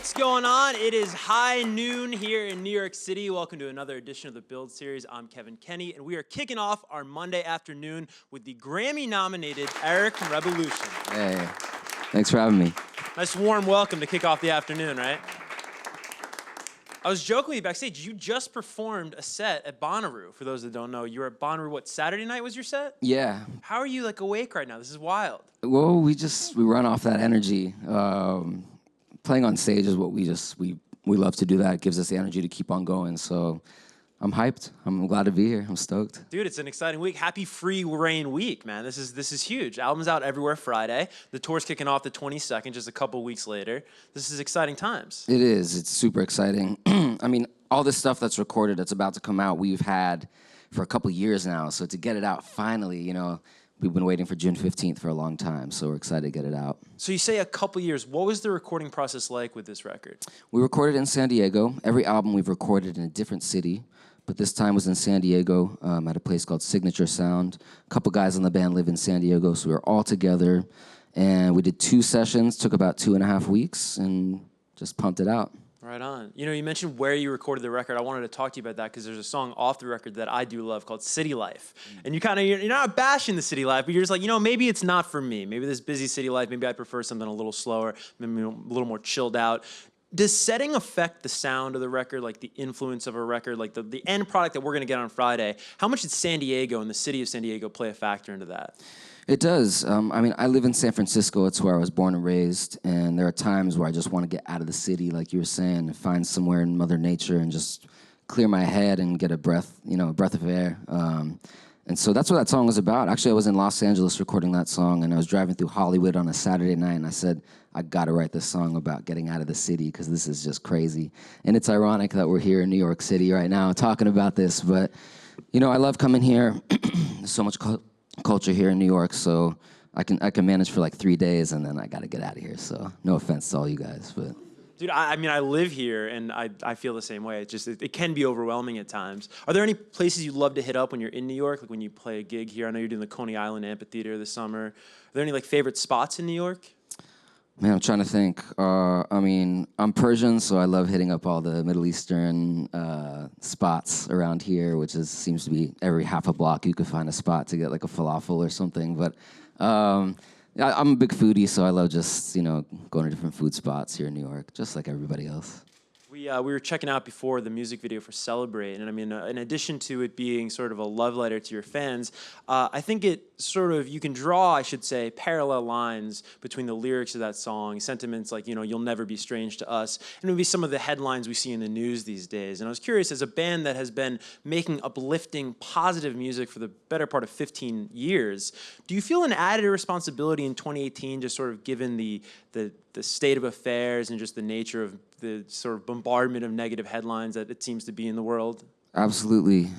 What's going on? It is high noon here in New York City. Welcome to another edition of the Build Series. I'm Kevin Kenny, and we are kicking off our Monday afternoon with the Grammy-nominated Eric from Rebelution. Hey, thanks for having me. Nice warm welcome to kick off the afternoon, right? I was joking with you backstage. You just performed a set at Bonnaroo. For those that don't know, you were at Bonnaroo. What, Saturday night was your set? Yeah. How are you awake right now? This is wild. Well, we run off that energy. Playing on stage is what we love to do. That it gives us the energy to keep on going. So I'm hyped. I'm glad to be here. I'm stoked. Dude, it's an exciting week. Happy Free Reign week, man. This is huge. Album's out everywhere Friday. The tour's kicking off the 22nd, just a couple weeks later. This is exciting times. It is. It's super exciting. I mean, all this stuff that's recorded, that's about to come out, we've had for a couple years now. So to get it out finally, we've been waiting for June 15th for a long time, so we're excited to get it out. So you say a couple years. What was the recording process like with this record? We recorded in San Diego. Every album we've recorded in a different city, but this time was in San Diego at a place called Signature Sound. A couple guys on the band live in San Diego, so we were all together, and we did 2 sessions, took about 2.5 weeks, and just pumped it out. Right on. You mentioned where you recorded the record. I wanted to talk to you about that because there's a song off the record that I do love called City Life. And you're not bashing the city life, but you're just maybe it's not for me. Maybe this busy city life, maybe I prefer something a little slower, maybe a little more chilled out. Does setting affect the sound of the record, like the influence of a record, like the end product that we're going to get on Friday? How much did San Diego and the city of San Diego play a factor into that? It does. I live in San Francisco. It's where I was born and raised, and there are times where I just want to get out of the city, like you were saying, and find somewhere in Mother Nature and just clear my head and get a breath of air. And so that's what that song was about. Actually, I was in Los Angeles recording that song, and I was driving through Hollywood on a Saturday night, and I said, I got to write this song about getting out of the city because this is just crazy. And it's ironic that we're here in New York City right now talking about this, but, I love coming here. There's so much culture here in New York, so I can manage for 3 days, and then I got to get out of here. So no offense to all you guys, but dude, I live here, and I feel the same way. It can be overwhelming at times. Are there any places you'd love to hit up when you're in New York, like when you play a gig here? I know you're doing the Coney Island Amphitheater this summer. Are there any favorite spots in New York? Man, I'm trying to think. I'm Persian, so I love hitting up all the Middle Eastern spots around here, which seems to be every half a block you could find a spot to get a falafel or something. But I'm a big foodie, so I love just going to different food spots here in New York, just like everybody else. We were checking out before the music video for Celebrate, and in addition to it being sort of a love letter to your fans, I think it you can draw, I should say, parallel lines between the lyrics of that song, sentiments like, you'll never be strange to us, and maybe some of the headlines we see in the news these days. And I was curious, as a band that has been making uplifting, positive music for the better part of 15 years, do you feel an added responsibility in 2018, just sort of given the state of affairs and just the nature of the sort of bombardment of negative headlines that it seems to be in the world? Absolutely.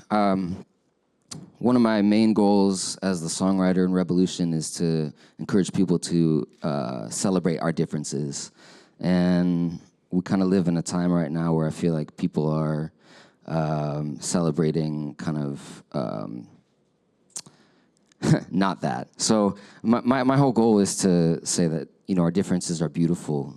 One of my main goals as the songwriter in Rebelution is to encourage people to celebrate our differences. And we kind of live in a time right now where I feel like people are celebrating kind of not that. So my whole goal is to say that our differences are beautiful.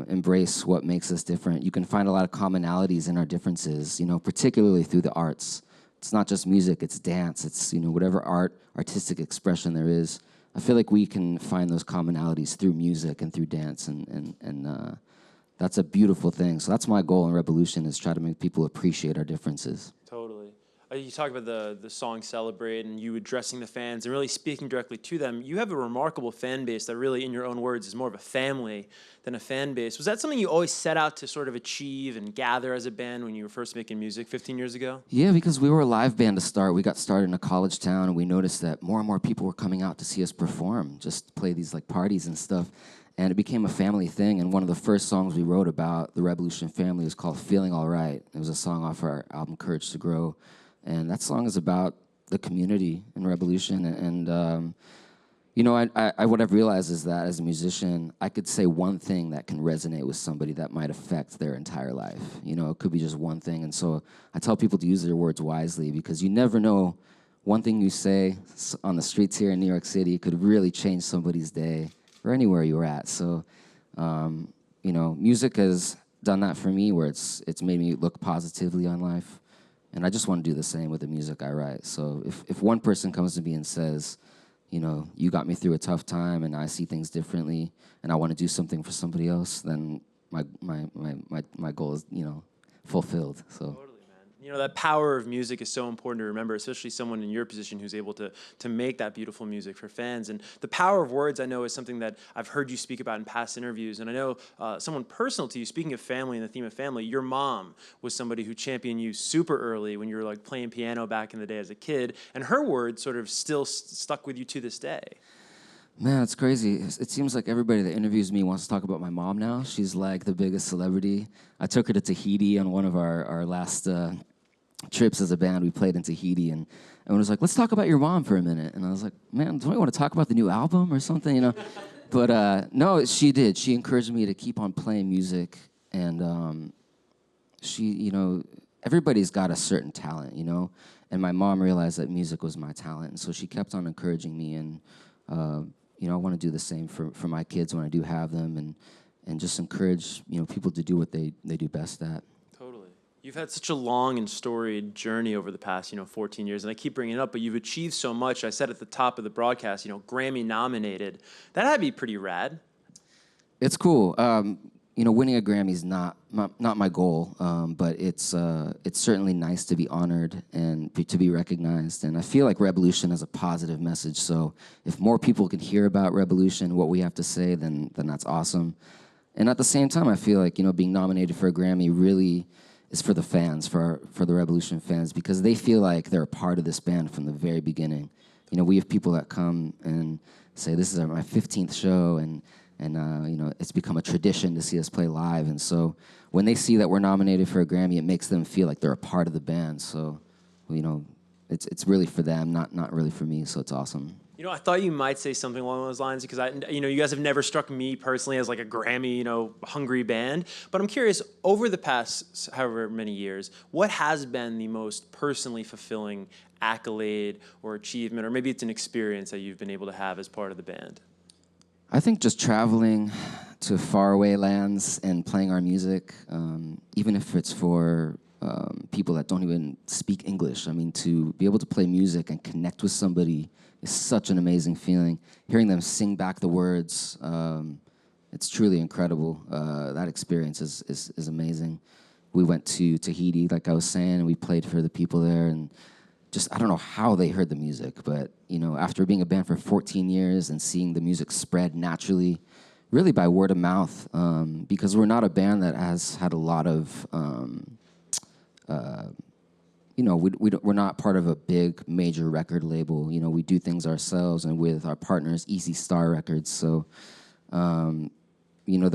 Embrace what makes us different. You can find a lot of commonalities in our differences, particularly through the arts. It's not just music, it's dance, it's whatever artistic expression there is. I feel like we can find those commonalities through music and through dance, and that's a beautiful thing. So that's my goal in Rebelution, is try to make people appreciate our differences. Totally. You talk about the song Celebrate and you addressing the fans and really speaking directly to them. You have a remarkable fan base that really, in your own words, is more of a family than a fan base. Was that something you always set out to sort of achieve and gather as a band when you were first making music 15 years ago? Yeah, because we were a live band to start. We got started in a college town, and we noticed that more and more people were coming out to see us perform, just play these parties and stuff. And it became a family thing, and one of the first songs we wrote about the Rebelution family was called Feeling All Right. It was a song off our album Courage to Grow. And that song is about the community in Rebelution. And what I've realized is that as a musician, I could say one thing that can resonate with somebody that might affect their entire life. It could be just one thing. And so I tell people to use their words wisely, because you never know, one thing you say on the streets here in New York City could really change somebody's day or anywhere you're at. So, music done that for me, where it's made me look positively on life. And I just want to do the same with the music I write. So if one person comes to me and says, you know, you got me through a tough time and I see things differently and I want to do something for somebody else, then my goal is, you know, fulfilled. So. Totally, man. You know, that power of music is so important to remember, especially someone in your position who's able to make that beautiful music for fans. And the power of words, I know, is something that I've heard you speak about in past interviews. And I know someone personal to you, speaking of family and the theme of family, your mom was somebody who championed you super early when you were like playing piano back in the day as a kid. And her words sort of still stuck with you to this day. Man, it's crazy. It seems like everybody that interviews me wants to talk about my mom now. She's like the biggest celebrity. I took her to Tahiti on one of our last trips as a band. We played in Tahiti, and everyone was like, let's talk about your mom for a minute. And I was like, man, don't you want to talk about the new album or something, you know? But no, she did. She encouraged me to keep on playing music, and she, you know, everybody's got a certain talent, you know? And my mom realized that music was my talent, and so she kept on encouraging me, and you know, I want to do the same for my kids when I do have them, and just encourage, you know, people to do what they do best at. Totally. You've had such a long and storied journey over the past, 14 years, and I keep bringing it up, but you've achieved so much. I said at the top of the broadcast, Grammy-nominated. That had to be pretty rad. It's cool. Winning a Grammy is not my goal, but it's certainly nice to be honored and to be recognized. And I feel like Rebelution has a positive message. So if more people can hear about Rebelution, what we have to say, then that's awesome. And at the same time, I feel like being nominated for a Grammy really is for the fans, for the Rebelution fans, because they feel like they're a part of this band from the very beginning. We have people that come and say, "This is my 15th show," and it's become a tradition to see us play live. And so when they see that we're nominated for a Grammy, it makes them feel like they're a part of the band. So, it's really for them, not really for me. So it's awesome. I thought you might say something along those lines because you guys have never struck me personally as like a Grammy, hungry band. But I'm curious, over the past however many years, what has been the most personally fulfilling accolade or achievement, or maybe it's an experience that you've been able to have as part of the band? I think just traveling to faraway lands and playing our music, even if it's for people that don't even speak English. I mean, to be able to play music and connect with somebody is such an amazing feeling. Hearing them sing back the words, it's truly incredible. That experience is amazing. We went to Tahiti, like I was saying, and we played for the people there, and just, I don't know how they heard the music, but, after being a band for 14 years and seeing the music spread naturally, really by word of mouth, because we're not a band that has had a lot of, we're not part of a big major record label. We do things ourselves and with our partners, Easy Star Records. So, the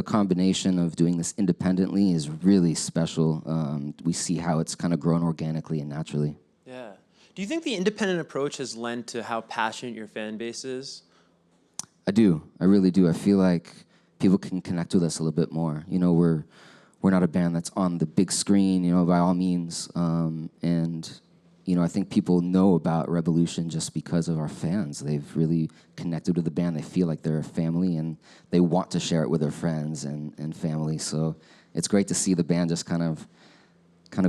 combination of doing this independently is really special. We see how it's kind of grown organically and naturally. Yeah. Do you think the independent approach has lent to how passionate your fan base is? I do. I really do. I feel like people can connect with us a little bit more. We're not a band that's on the big screen, by all means. I think people know about Rebelution just because of our fans. They've really connected with the band. They feel like they're a family, and they want to share it with their friends and family. So it's great to see the band just kind of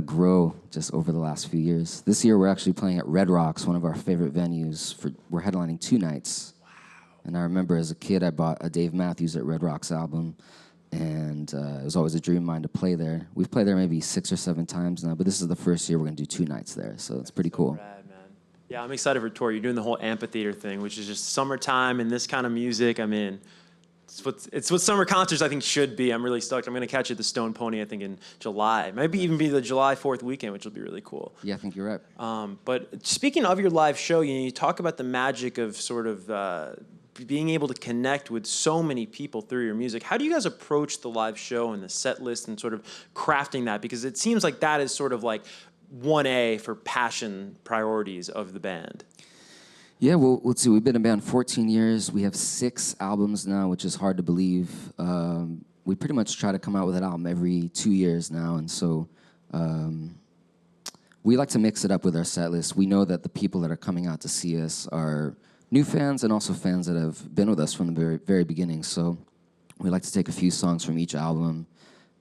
grow just over the last few years. This year we're actually playing at Red Rocks, one of our favorite venues. We're headlining 2 nights. Wow. And I remember as a kid I bought a Dave Matthews at Red Rocks album, and it was always a dream of mine to play there. We've played there maybe 6 or 7 times now, but this is the first year we're going to do 2 nights there, so it's pretty cool. Rad, man. Yeah, I'm excited for tour. You're doing the whole Amphitheater thing, which is just summertime and this kind of music. I mean, it's what summer concerts, I think, should be. I'm really stoked. I'm going to catch you at the Stone Pony, I think, in July. Maybe even be the July 4th weekend, which will be really cool. Yeah, I think you're right. But speaking of your live show, you talk about the magic of sort of being able to connect with so many people through your music. How do you guys approach the live show and the set list and sort of crafting that? Because it seems like that is sort of like 1A for passion priorities of the band. Yeah, well, let's see. We've been a band 14 years. We have 6 albums now, which is hard to believe. We pretty much try to come out with an album every 2 years now, and so we like to mix it up with our set list. We know that the people that are coming out to see us are new fans and also fans that have been with us from the very, very beginning. So we like to take a few songs from each album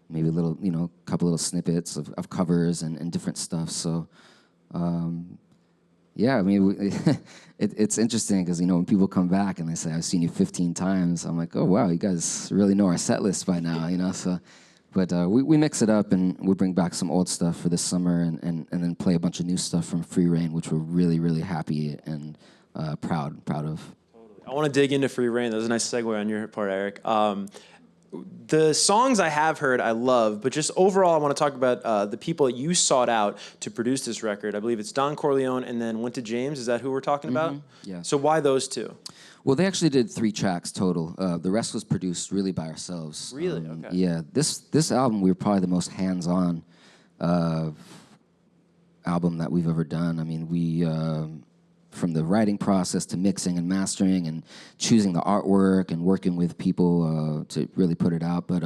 maybe a little, couple little snippets of covers and different stuff. So, yeah, I mean, it's interesting because, when people come back and they say, I've seen you 15 times, I'm like, oh, wow, you guys really know our set list by now, so. But we mix it up, and we bring back some old stuff for this summer and then play a bunch of new stuff from Free Reign, which we're really, really happy and proud of. I want to dig into Free Reign. That was a nice segue on your part, Eric. The songs I have heard, I love, but just overall, I want to talk about the people that you sought out to produce this record. I believe it's Don Corleone and then Wynta James. Is that who we're talking about? Yeah. So why those two? Well, they actually did 3 tracks total. The rest was produced really by ourselves. Really? Okay. Yeah. This album, we were probably the most hands-on album that we've ever done. I mean, we from the writing process to mixing and mastering and choosing the artwork and working with people to really put it out. But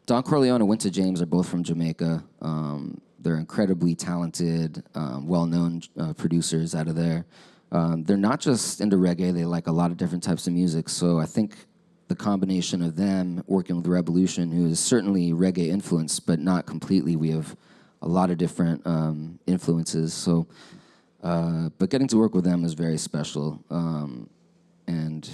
Don Corleone and Wynta James are both from Jamaica. They're incredibly talented, well-known producers out of there. They're not just into reggae, they like a lot of different types of music. So I think the combination of them working with Rebelution, who is certainly reggae influenced, but not completely. We have a lot of different influences. So, but getting to work with them is very special. And,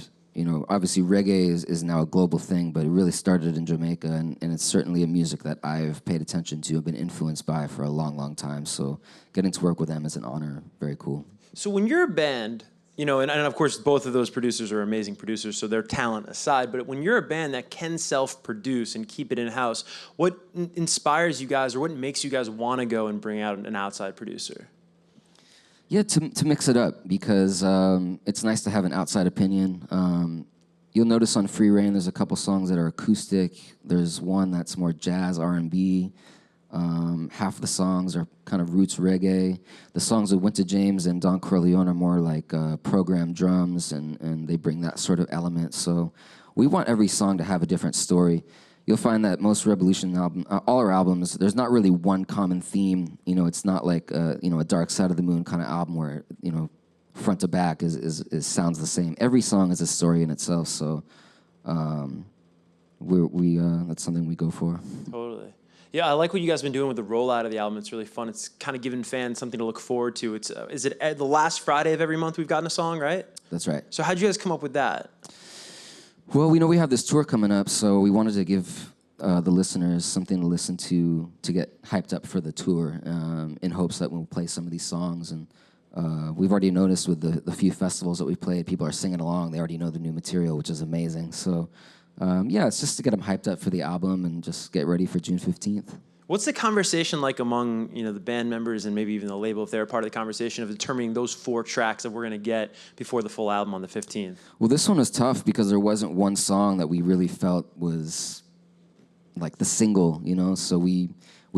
obviously reggae is now a global thing, but it really started in Jamaica, and it's certainly a music that I've paid attention to, I've been influenced by for a long, long time. So getting to work with them is an honor, very cool. So when you're a band, and of course both of those producers are amazing producers, so their talent aside, but when you're a band that can self-produce and keep it in-house, what inspires you guys, or what makes you guys want to go and bring out an outside producer? Yeah, to mix it up, because it's nice to have an outside opinion. You'll notice on Free Reign there's a couple songs that are acoustic. There's one that's more jazz, R&B. Half the songs are kind of roots reggae. The songs with Wynta James and Don Corleone are more like programmed drums, and they bring that sort of element. So we want every song to have a different story. You'll find that most Rebelution album, all our albums, there's not really one common theme. It's not like a Dark Side of the Moon kind of album where front to back is sounds the same. Every song is a story in itself. So that's something we go for. Totally. Yeah, I like what you guys have been doing with the rollout of the album. It's really fun. It's kind of giving fans something to look forward to. It's is it the last Friday of every month we've gotten a song, right? That's right. So how'd you guys come up with that? Well, we know we have this tour coming up, so we wanted to give the listeners something to listen to get hyped up for the tour, in hopes that we'll play some of these songs. And we've already noticed with the few festivals that we've played, people are singing along. They already know the new material, which is amazing. So, yeah, it's just to get them hyped up for the album and just get ready for June 15th. What's the conversation like among the band members and maybe even the label, if they're a part of the conversation, of determining those 4 tracks that we're going to get before the full album on the 15th? Well, this one was tough because there wasn't one song that we really felt was like the single, So we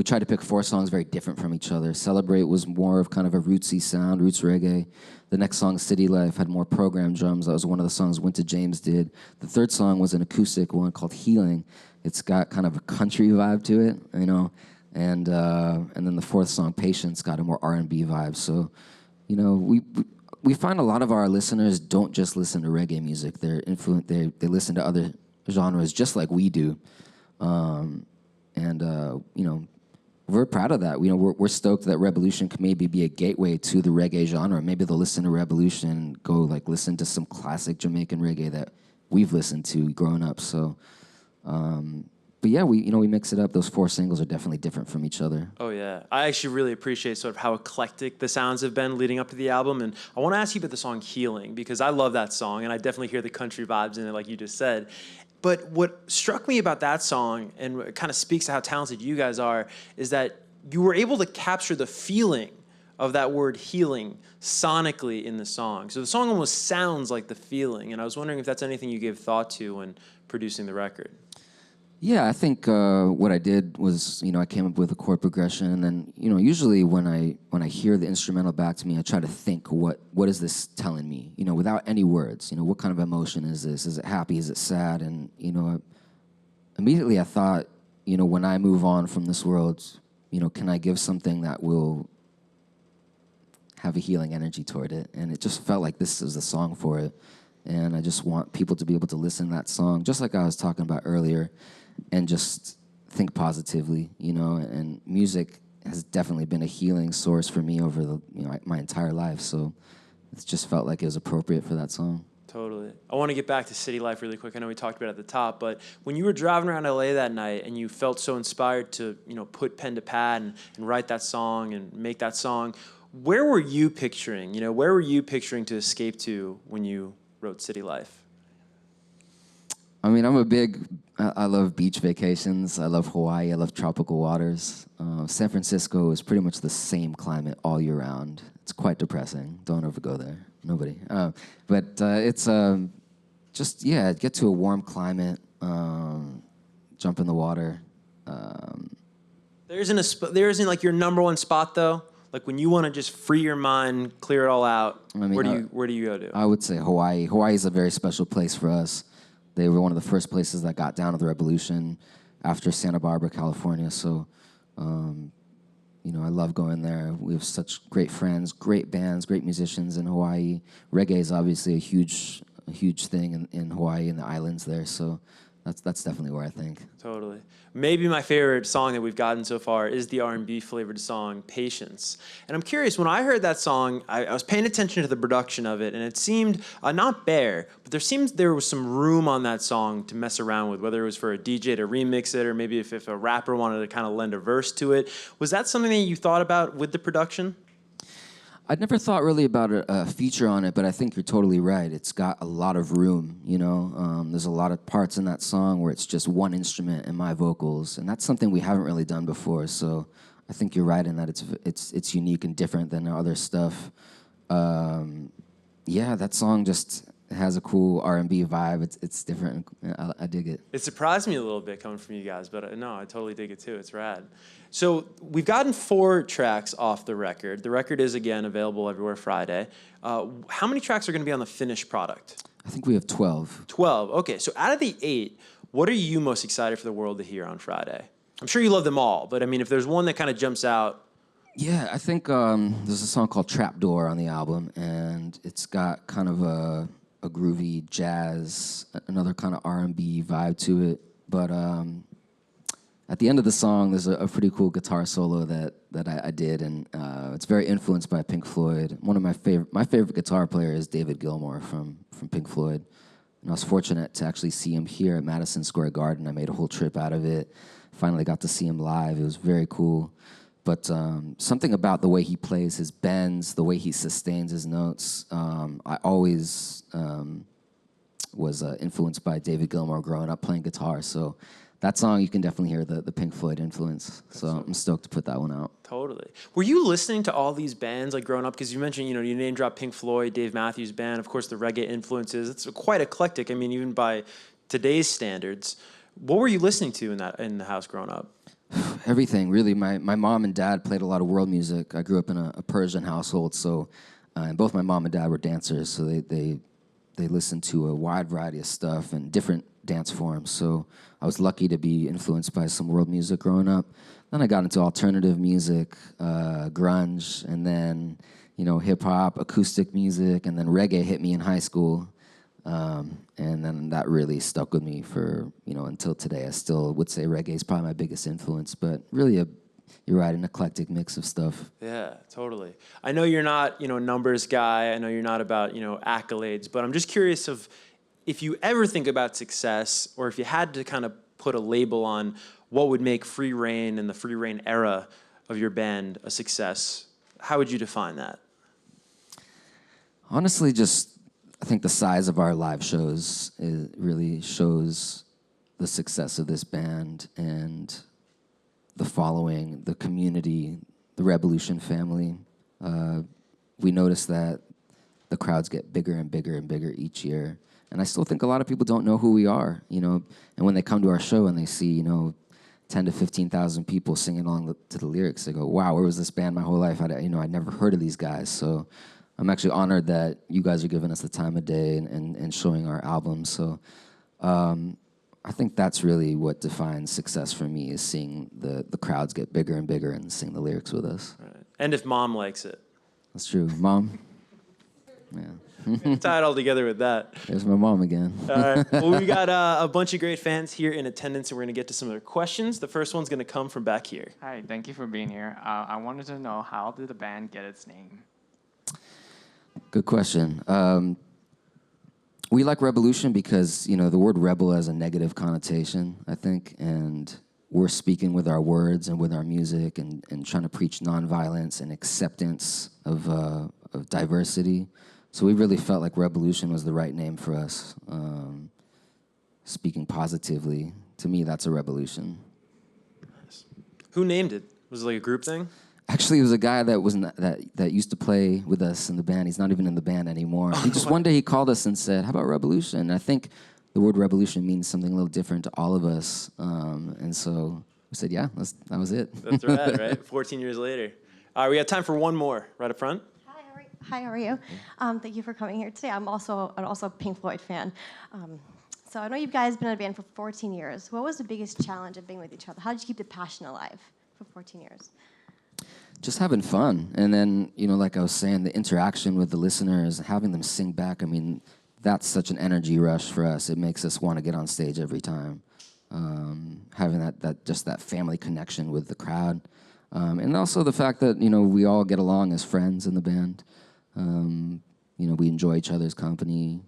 tried to pick 4 songs very different from each other. Celebrate was more of kind of a rootsy sound, roots reggae. The next song, City Life, had more programmed drums. That was one of the songs Wynta James did. The third song was an acoustic one called Healing. It's got kind of a country vibe to it, and then the 4th song, Patience, got a more R&B vibe. So, we find a lot of our listeners don't just listen to reggae music. They're influenced. They listen to other genres just like we do, we're proud of that. We're stoked that Rebelution can maybe be a gateway to the reggae genre. Maybe they'll listen to Rebelution and go listen to some classic Jamaican reggae that we've listened to growing up. So. But yeah, we mix it up. Those 4 singles are definitely different from each other. Oh yeah, I actually really appreciate sort of how eclectic the sounds have been leading up to the album, and I want to ask you about the song "Healing" because I love that song, and I definitely hear the country vibes in it, like you just said. But what struck me about that song, and it kind of speaks to how talented you guys are, is that you were able to capture the feeling of that word "healing" sonically in the song. So the song almost sounds like the feeling, and I was wondering if that's anything you gave thought to when producing the record. Yeah, I think what I did was, I came up with a chord progression, and then, usually when I hear the instrumental back to me, I try to think, what is this telling me? Without any words. What kind of emotion is this? Is it happy? Is it sad? And immediately I thought, when I move on from this world, can I give something that will have a healing energy toward it? And it just felt like this is the song for it. And I just want people to be able to listen to that song, just like I was talking about earlier, and just think positively, you know, and music has definitely been a healing source for me over my entire life. So it just felt like it was appropriate for that song. Totally. I want to get back to city life really quick. I know we talked about it at the top, but when you were driving around LA that night and you felt so inspired to, put pen to pad and write that song and make that song, where were you picturing? Where were you picturing to escape to when you wrote City Life? I mean, I love beach vacations. I love Hawaii. I love tropical waters. San Francisco is pretty much the same climate all year round. It's quite depressing. Don't ever go there. Nobody. But it's just, get to a warm climate, jump in the water. There isn't like your number one spot though? Like when you want to just free your mind, clear it all out, I mean, where do you go to? I would say Hawaii. Hawaii is a very special place for us. They were one of the first places that got down to the Rebelution after Santa Barbara, California. So, I love going there. We have such great friends, great bands, great musicians in Hawaii. Reggae is obviously a huge thing in Hawaii and the islands there. So that's definitely where I think. Totally. Maybe my favorite song that we've gotten so far is the R&B flavored song Patience. And I'm curious, when I heard that song, I was paying attention to the production of it, and it seemed not bare, but there was some room on that song to mess around with, whether it was for a DJ to remix it or maybe if a rapper wanted to kind of lend a verse to it. Was that something that you thought about with the production? I'd never thought really about a feature on it, but I think you're totally right. It's got a lot of room, There's a lot of parts in that song where it's just one instrument and my vocals, and that's something we haven't really done before. So I think you're right in that it's unique and different than other stuff. That song just has a cool R&B vibe. It's different. I dig it. It surprised me a little bit coming from you guys, but no, I totally dig it too. It's rad. So we've gotten 4 tracks off the record. The record is, again, available everywhere Friday. How many tracks are going to be on the finished product? I think we have 12. 12. Okay, so out of the 8, what are you most excited for the world to hear on Friday? I'm sure you love them all, but I mean, if there's one that kind of jumps out. Yeah, I think there's a song called Trapdoor on the album, and it's got kind of a groovy jazz, another kind of R&B vibe to it. But at the end of the song, there's a pretty cool guitar solo that I did, and it's very influenced by Pink Floyd. One of my favorite guitar player is David Gilmour from Pink Floyd. And I was fortunate to actually see him here at Madison Square Garden. I made a whole trip out of it. Finally got to see him live. It was very cool. But something about the way he plays his bends, the way he sustains his notes, I always was influenced by David Gilmour growing up playing guitar. So that song, you can definitely hear the Pink Floyd influence. So I'm stoked to put that one out. Totally. Were you listening to all these bands like growing up? Because you mentioned, you name dropped Pink Floyd, Dave Matthews Band, of course the reggae influences. It's quite eclectic. I mean, even by today's standards. What were you listening to in the house growing up? Everything, really. My mom and dad played a lot of world music. I grew up in a Persian household, so and both my mom and dad were dancers, so they listened to a wide variety of stuff and different dance forms. So I was lucky to be influenced by some world music growing up. Then I got into alternative music, grunge, and then hip hop, acoustic music, and then reggae hit me in high school. And then that really stuck with me for, until today. I still would say reggae is probably my biggest influence, but really you're right, an eclectic mix of stuff. Yeah, totally. I know you're not, a numbers guy. I know you're not about, accolades, but I'm just curious if you ever think about success, or if you had to kind of put a label on what would make Free Rein and the Free Rein era of your band a success, how would you define that? Honestly, I think the size of our live shows really shows the success of this band and the following, the community, the Rebelution family. We notice that the crowds get bigger and bigger and bigger each year. And I still think a lot of people don't know who we are, And when they come to our show and they see, 10 to 15,000 people singing along to the lyrics, they go, wow, where was this band my whole life? I'd never heard of these guys. So I'm actually honored that you guys are giving us the time of day and showing our album. So I think that's really what defines success for me, is seeing the crowds get bigger and bigger and sing the lyrics with us. Right. And if Mom likes it. That's true. Mom? Yeah. Tie it all together with that. There's my mom again. All right. Well, we got a bunch of great fans here in attendance, and we're going to get to some of their questions. The first one's going to come from back here. Hi, thank you for being here. I wanted to know, how did the band get its name? Good question. We like Rebelution because, you know, the word rebel has a negative connotation, I think, and we're speaking with our words and with our music and trying to preach nonviolence and acceptance of diversity. So we really felt like Rebelution was the right name for us. Speaking positively, to me, that's a revolution. Who named it? Was it like a group thing? Actually, it was a guy that used to play with us in the band. He's not even in the band anymore. He just one day he called us and said, "How about Rebelution?" And I think the word revolution means something a little different to all of us. And so we said, "Yeah, that was it." That's right? 14 years later. All right, we got time for one more, right up front. Hi, how are you? Thank you for coming here today. I'm also a Pink Floyd fan. So I know you guys been in a band for 14 years. What was the biggest challenge of being with each other? How did you keep the passion alive for 14 years? Just having fun. And then, you know, like I was saying, the interaction with the listeners, having them sing back, I mean, that's such an energy rush for us. It makes us want to get on stage every time. Having that family connection with the crowd. And also the fact that, you know, we all get along as friends in the band. You know, we enjoy each other's company.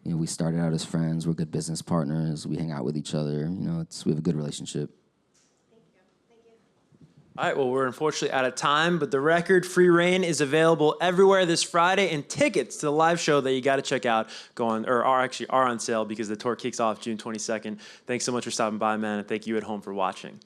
You know, we started out as friends. We're good business partners. We hang out with each other. You know, we have a good relationship. All right, well, we're unfortunately out of time, but the record, Free Reign, is available everywhere this Friday, and tickets to the live show that you got to check out are on sale because the tour kicks off June 22nd. Thanks so much for stopping by, man, and thank you at home for watching.